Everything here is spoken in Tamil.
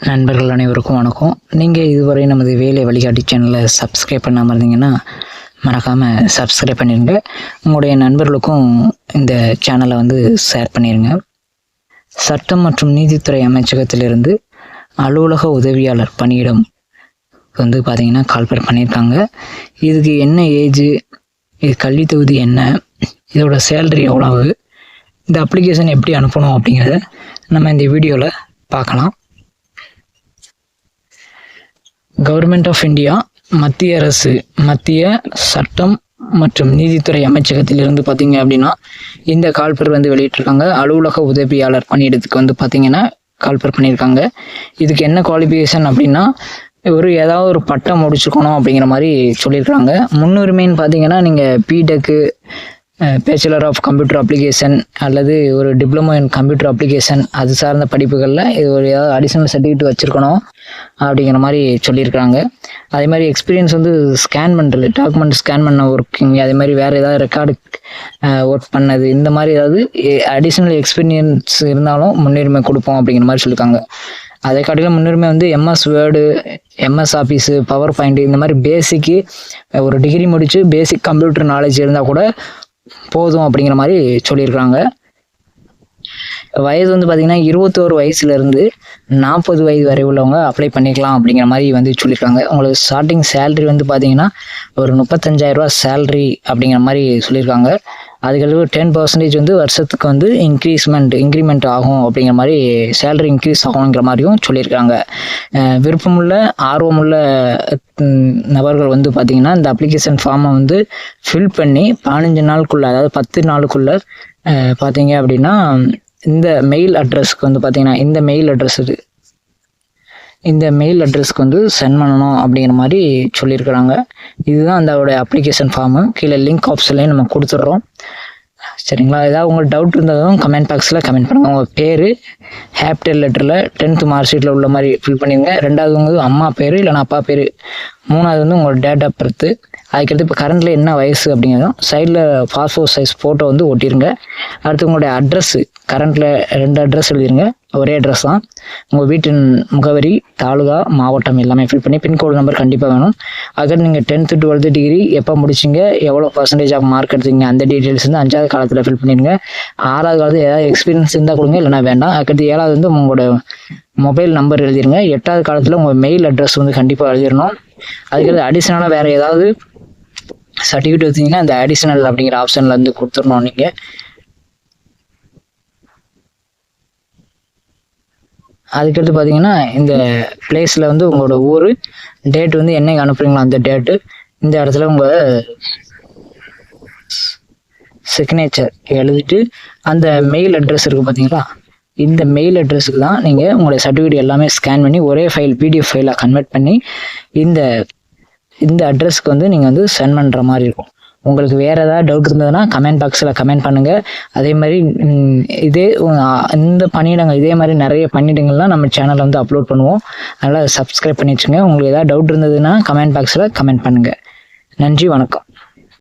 நண்பர்கள் அனைவருக்கும் வணக்கம். நீங்கள் இதுவரை நமது வேலை வழிகாட்டி சேனலை சப்ஸ்கிரைப் பண்ணாமல் இருந்தீங்கன்னா மறக்காமல் சப்ஸ்கிரைப் பண்ணிடுங்க. உங்களுடைய நண்பர்களுக்கும் இந்த சேனலை ஷேர் பண்ணிடுங்க. சட்டம் மற்றும் நீதித்துறை அமைச்சகத்திலிருந்து அலுவலக உதவியாளர் பணியிடம் பார்த்தீங்கன்னா கால்பர் பண்ணியிருக்காங்க. இதுக்கு என்ன ஏஜ், இது கல்வி தொகுதி என்ன, இதோட சேலரி எவ்வளவு, இந்த அப்ளிகேஷன் எப்படி அனுப்பணும் அப்படிங்கிறத நம்ம இந்த வீடியோவில் பார்க்கலாம். கவர்மெண்ட் ஆஃப் இந்தியா, மத்திய அரசு, மத்திய சட்டம் மற்றும் நீதித்துறை அமைச்சகத்திலிருந்து பார்த்தீங்க அப்படின்னா இந்த கால்பர் வெளியிட்டிருக்காங்க. அலுவலக உதவியாளர் பணியிடத்துக்கு பார்த்தீங்கன்னா கால்பர் பண்ணியிருக்காங்க. இதுக்கு என்ன குவாலிஃபிகேஷன் அப்படின்னா ஏதாவது ஒரு பட்டம் முடிச்சுக்கணும் அப்படிங்கிற மாதிரி சொல்லியிருக்காங்க. முன்னுரிமைன்னு பார்த்தீங்கன்னா நீங்கள் பிடெக்கு, பேச்சுலர் ஆஃப் கம்ப்யூட்டர் அப்ளிகேஷன் அல்லது ஒரு டிப்ளமோ இன் கம்ப்யூட்டர் அப்ளிகேஷன் அது சார்ந்த படிப்புகளில் இது ஏதாவது அடிஷ்னல் சர்டிஃபிகேட் வச்சுருக்கணும் அப்படிங்கிற மாதிரி சொல்லியிருக்காங்க. அதே மாதிரி எக்ஸ்பீரியன்ஸ் ஸ்கேன் பண்ணுறது, டாக்குமெண்ட் ஸ்கேன் பண்ண ஒர்க்கிங், அதே மாதிரி வேறு ஏதாவது ரெக்கார்டு ஒர்க் பண்ணது, இந்த மாதிரி ஏதாவது அடிஷ்னல் எக்ஸ்பீரியன்ஸ் இருந்தாலும் முன்னுரிமை கொடுப்போம் அப்படிங்கிற மாதிரி சொல்லியிருக்காங்க. அதை காட்டிலும் முன்னுரிமை MS word, MS office, power point, இந்த மாதிரி பேசிக்கு ஒரு டிகிரி முடித்து பேசிக் கம்ப்யூட்டர் நாலேஜ் இருந்தால் கூட போதும் அப்படிங்கிற மாதிரி சொல்லியிருக்காங்க. வயது பார்த்திங்கன்னா 21 வயசுலேருந்து 40 வயது வரை உள்ளவங்க அப்ளை பண்ணிக்கலாம் அப்படிங்கிற மாதிரி சொல்லியிருக்காங்க. உங்களுக்கு ஸ்டார்டிங் சேலரி பார்த்திங்கன்னா ஒரு 35,000 ரூபா சேலரி அப்படிங்கிற மாதிரி சொல்லியிருக்காங்க. அதுக்கு 10% வருஷத்துக்கு இன்க்ரிமெண்ட் ஆகும் அப்படிங்கிற மாதிரி சேலரி இன்க்ரீஸ் ஆகுங்கிற மாதிரியும் சொல்லியிருக்காங்க. விருப்பமுள்ள ஆர்வமுள்ள நபர்கள் பார்த்திங்கன்னா இந்த அப்ளிகேஷன் ஃபார்மை ஃபில் பண்ணி 15 நாளுக்குள்ளே, அதாவது 10 நாளுக்குள்ளே பார்த்தீங்க அப்படின்னா இந்த மெயில் அட்ரஸ்க்கு பார்த்தீங்கன்னா இந்த மெயில் அட்ரஸ்க்கு சென்ட் பண்ணணும் அப்படிங்கிற மாதிரி சொல்லியிருக்கிறாங்க. இதுதான் அதோட அப்ளிகேஷன் ஃபார்மு. கீழே லிங்க் ஆப்ஷன்லேயும் நம்ம கொடுத்துட்றோம். சரிங்களா? ஏதாவது உங்களுக்கு டவுட் இருந்ததும் கமெண்ட் பாக்ஸில் கமெண்ட் பண்ணுங்கள். உங்கள் பேர் ஹேப்டெல் லெட்டரில் 10th மார்க் ஷீட்டில் உள்ள மாதிரி ஃபில் பண்ணிடுங்க. ரெண்டாவது அம்மா பேர் இல்லைனா அப்பா பேர். மூணாவது உங்களோட டேட் ஆஃப் பர்த்து. அதுக்கடுத்து இப்போ கரண்ட்டில் என்ன வயசு அப்படிங்கிறதும் சைடில் பாஸ்போர்ட் சைஸ் ஃபோட்டோ ஒட்டிடுங்க. அடுத்து உங்களுடைய அட்ரஸ்ஸு, கரண்ட்டில் 2 அட்ரஸ் எழுதிருங்க. ஒரே அட்ரஸ் தான். உங்கள் வீட்டின் முகவரி, தாலுகா, மாவட்டம் எல்லாமே ஃபில் பண்ணி பின்கோடு நம்பர் கண்டிப்பாக வேணும். அதுக்கடுத்து நீங்கள் 10th 12th டிகிரி எப்போ முடிச்சிங்க, எவ்வளோ பர்சன்டேஜ் ஆஃப் மார்க் எடுத்தீங்க, அந்த டீட்டெயில்ஸ் 5வது காலத்தில் ஃபில் பண்ணிடுங்க. 6வது காலத்தில் ஏதாவது எக்ஸ்பீரியன்ஸ் இருந்தால் கொடுங்க, இல்லைனா வேண்டாம். அதுக்கடுத்து 7வது உங்களோட மொபைல் நம்பர் எழுதிருங்க. 8வது காலத்தில் உங்கள் மெயில் அட்ரஸ் கண்டிப்பாக எழுதிடணும். அதுக்கடுத்து அடிஷ்னலாக வேறு ஏதாவது சர்டிஃபிகேட் வச்சிங்கன்னா அந்த அடிஷ்னல் அப்படிங்கிற ஆப்ஷனில் கொடுத்துடணும். நீங்கள் அதுக்கடுத்து பார்த்தீங்கன்னா இந்த பிளேஸில் உங்களோட ஊர், டேட் என்னைக்கு அனுப்புறீங்களோ அந்த டேட்டு, இந்த இடத்துல உங்கள் சிக்னேச்சர் எழுதிட்டு அந்த மெயில் அட்ரஸ் இருக்குது பார்த்தீங்களா, இந்த மெயில் அட்ரஸுக்கு தான் நீங்கள் உங்களுடைய சர்டிஃபிகேட் எல்லாமே ஸ்கேன் பண்ணி ஒரே ஃபைல் பிடிஎஃப் ஃபைலாக கன்வெர்ட் பண்ணி இந்த அட்ரஸ்க்கு நீங்கள் சென்ட் பண்ணுற மாதிரி இருக்கும். உங்களுக்கு வேறு ஏதாவது டவுட் இருந்ததுன்னா கமெண்ட் பாக்ஸில் கமெண்ட் பண்ணுங்கள். அதே மாதிரி இந்த பணியிடங்கள், இதே மாதிரி நிறைய பணியிடங்கள்லாம் நம்ம சேனலில் அப்லோட் பண்ணுவோம். அதனால் சப்ஸ்கிரைப் பண்ணி வச்சுங்க. உங்களுக்கு ஏதாவது டவுட் இருந்ததுன்னா கமெண்ட் பாக்ஸில் கமெண்ட் பண்ணுங்கள். நன்றி, வணக்கம்.